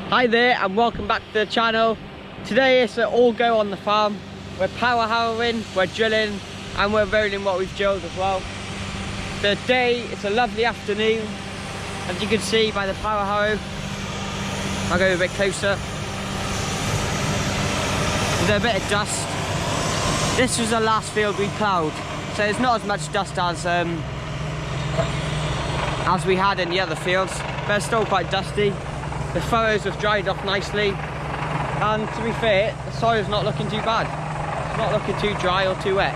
Hi there and welcome back to the channel. Today it's an all go on the farm. We're power harrowing, we're drilling and we're rolling what we've drilled as well. Today it's a lovely afternoon, as you can see by the power harrow. I'll go a bit closer. There's a bit of dust. This was the last field we ploughed, so there's not as much dust as we had in the other fields, but it's still quite dusty. The furrows have dried off nicely, and to be fair, the soil's not looking too bad. It's not looking too dry or too wet.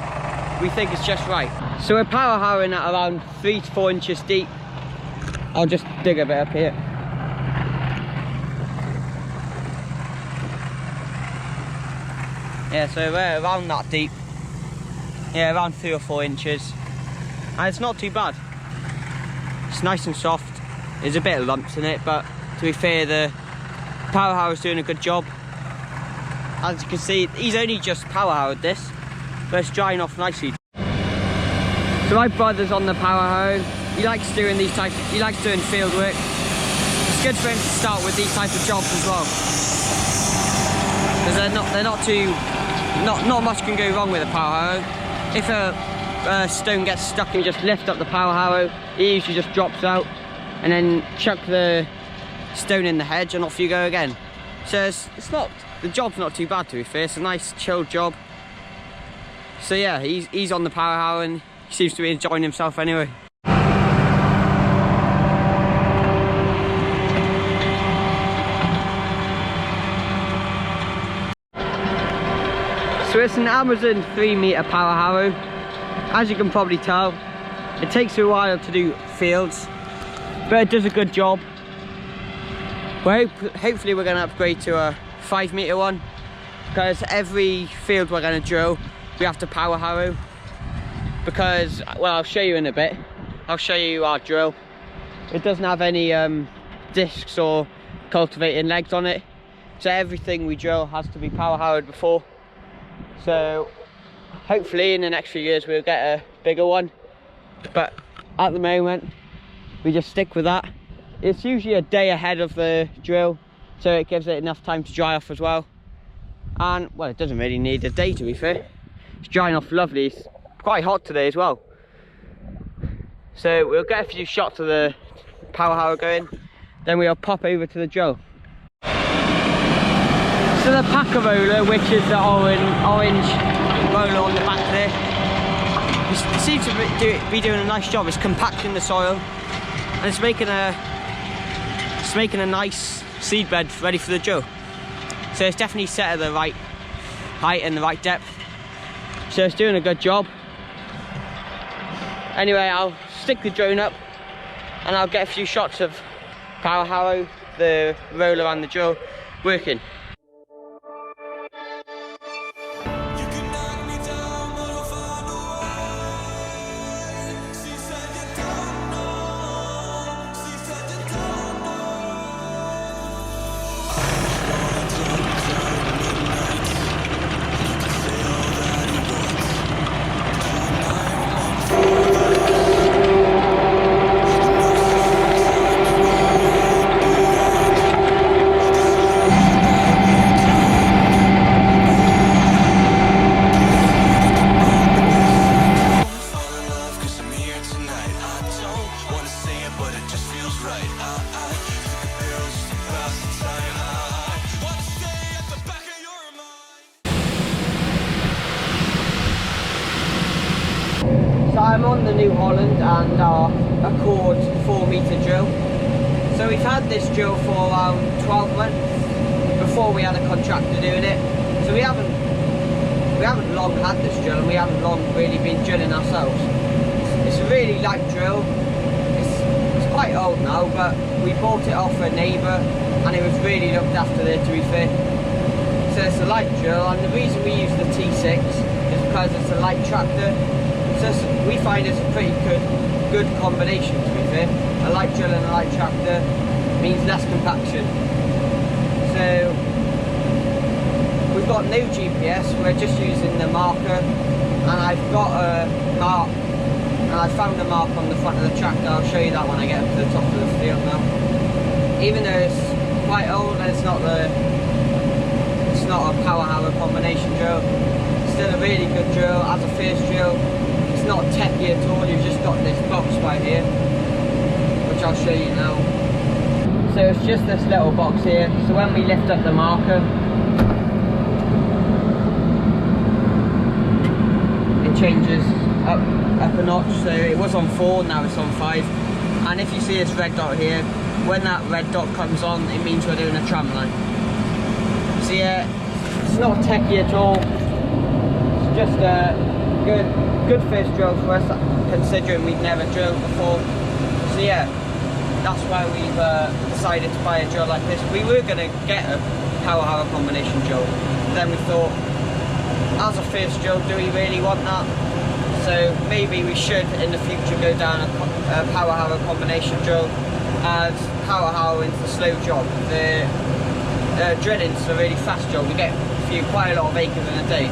We think it's just right. So we're power harrowing at around 3 to 4 inches deep. I'll just dig a bit up here. Yeah, so we're around that deep. Yeah, around 3 or 4 inches. And it's not too bad. It's nice and soft. There's a bit of lumps in it, but to be fair, the power harrow is doing a good job. As you can see, he's only just power harrowed this, but it's drying off nicely. So my brother's on the power harrow. He likes doing these types. He likes doing field work. It's good for him to start with these types of jobs as well, because not much can go wrong with a power harrow. If a stone gets stuck, and you just lift up the power harrow, he usually just drops out, and then chuck the stone in the hedge and off you go again. So the job's not too bad, to be fair. It's a nice chill job. So yeah, he's on the power harrow and he seems to be enjoying himself anyway. So it's an Amazon 3-meter power harrow. As you can probably tell, it takes a while to do fields, but it does a good job. Hopefully we're going to upgrade to a 5-meter one, because every field we're going to drill we have to power harrow, because, well, I'll show you in a bit. I'll show you our drill. It doesn't have any discs or cultivating legs on it, so everything we drill has to be power harrowed before. So hopefully in the next few years we'll get a bigger one, but at the moment we just stick with that. It's usually a day ahead of the drill, so it gives it enough time to dry off as well. And, well, it doesn't really need a day, to be fair. It's drying off lovely. It's quite hot today as well. So we'll get a few shots of the power harrow going, then we'll pop over to the drill. So the packer roller, which is the orange roller on the back there, it seems to be doing a nice job. It's compacting the soil, and it's making a nice seed bed ready for the drill. So it's definitely set at the right height and the right depth, so it's doing a good job. Anyway, I'll stick the drone up and I'll get a few shots of power harrow, the roller and the drill working. So I'm on the New Holland and our Accord 4-meter drill. So we've had this drill for around 12 months before we had a contractor doing it. So we haven't long had this drill, and we haven't long really been drilling ourselves. It's a really light drill. It's quite old now, but we bought it off a neighbour and it was really looked after there, to be fair. So it's a light drill, and the reason we use the T6 is because it's a light tractor. So we find it's a pretty good combination, to be fair. A light drill and a light tractor means less compaction. So we've got no GPS, we're just using the marker, and I've got a mark, and I found a mark on the front of the tractor. I'll show you that when I get up to the top of the field now. Even though it's quite old and it's not a power hammer combination drill. Still a really good drill as a first drill. It's not techy at all. You've just got this box right here, which I'll show you now. So it's just this little box here. So when we lift up the marker, it changes up a notch. So it was on 4, now it's on 5. And if you see this red dot here, when that red dot comes on, it means we're doing a tram line. So yeah, it's not techy at all. It's just a good first drill for us, considering we've never drilled before. So yeah, that's why we've decided to buy a drill like this. We were going to get a power hammer combination drill, then we thought, as a first drill, do we really want that? So maybe we should in the future go down a power hammer combination drill, as power hammering's the slow job. The drilling's a really fast job. We get quite a lot of acres in a day.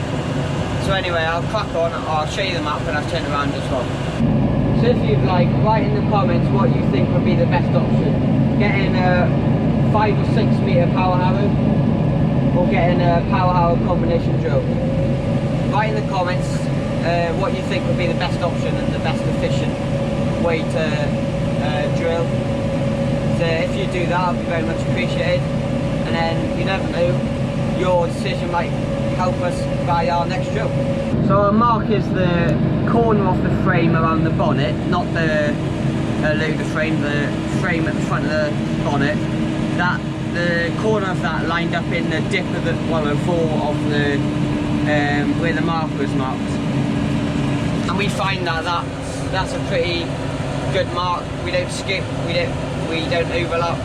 So anyway, I'll crack on. I'll show you the map and I'll turn around as well. So if you'd like, write in the comments what you think would be the best option. Getting a 5 or 6 metre power hammer, or getting a power hammer combination drill. Write in the comments what you think would be the best option and the best efficient way to drill. So if you do that, I'll be very much appreciated. And then you never know, your decision might help us buy our next drill. So our mark is the corner of the frame around the bonnet, not the loader frame, the frame at the front of the bonnet. The corner of that lined up in the dip of the 104 of the where the marker was marked. And we find that that's a pretty good mark. We don't skip, we don't overlap.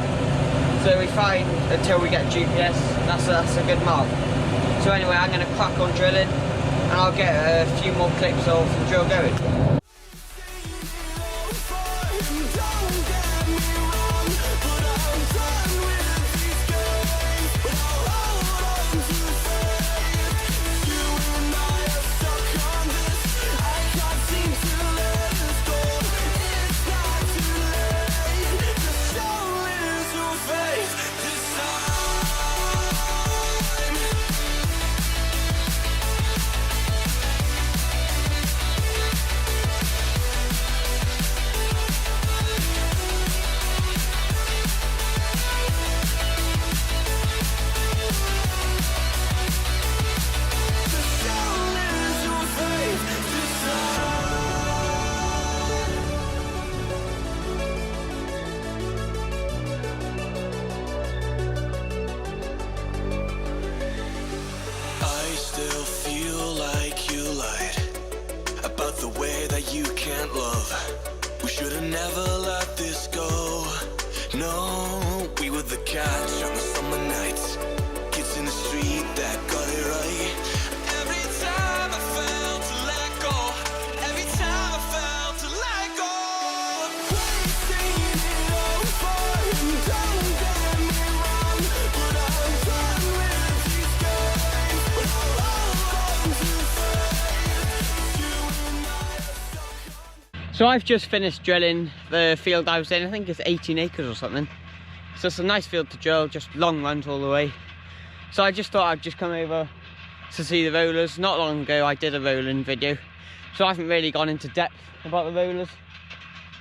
So we find, until we get GPS, that's a good mark. So anyway, I'm going to crack on drilling and I'll get a few more clips of the drill going. We should have never let this go. No, we were the catch on the summer nights. Kids in the street that got it right. Every time I felt to let go, every time I felt to let go. We're singing it over, don't get me wrong, but I'm done with these games. But I'll hold on to faith. You and I are stuck on. So I've just finished drilling the field I was in. I think it's 18 acres or something. So it's a nice field to drill, just long runs all the way. So I just thought I'd just come over to see the rollers. Not long ago I did a rolling video, so I haven't really gone into depth about the rollers.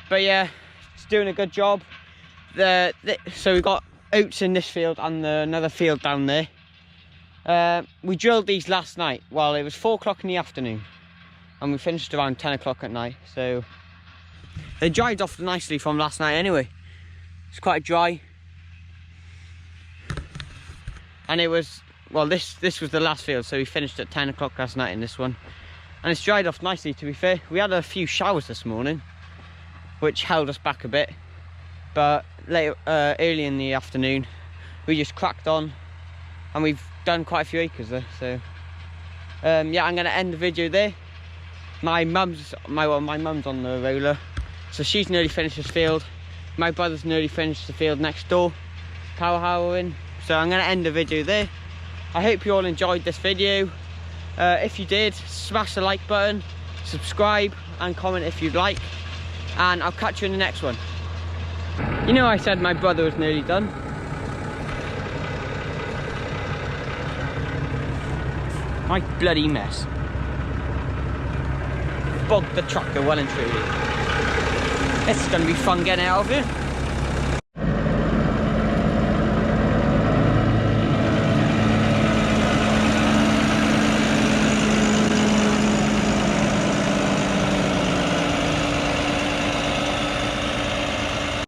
But yeah, it's doing a good job. So we've got oats in this field and another field down there. We drilled these last night. Well, it was 4 o'clock in the afternoon and we finished around 10 o'clock at night. So they dried off nicely from last night anyway. It's quite dry. And it was, well, this was the last field, so we finished at 10 o'clock last night in this one. And it's dried off nicely, to be fair. We had a few showers this morning, which held us back a bit. But early in the afternoon, we just cracked on, and we've done quite a few acres there. So, yeah, I'm going to end the video there. My mum's on the roller, so she's nearly finished this field. My brother's nearly finished the field next door, power harrowing. So I'm going to end the video there. I hope you all enjoyed this video. If you did, smash the like button, subscribe and comment if you'd like, and I'll catch you in the next one. You know, I said my brother was nearly done. My bloody mess. Bogged the tractor well and truly. It's going to be fun getting out of here.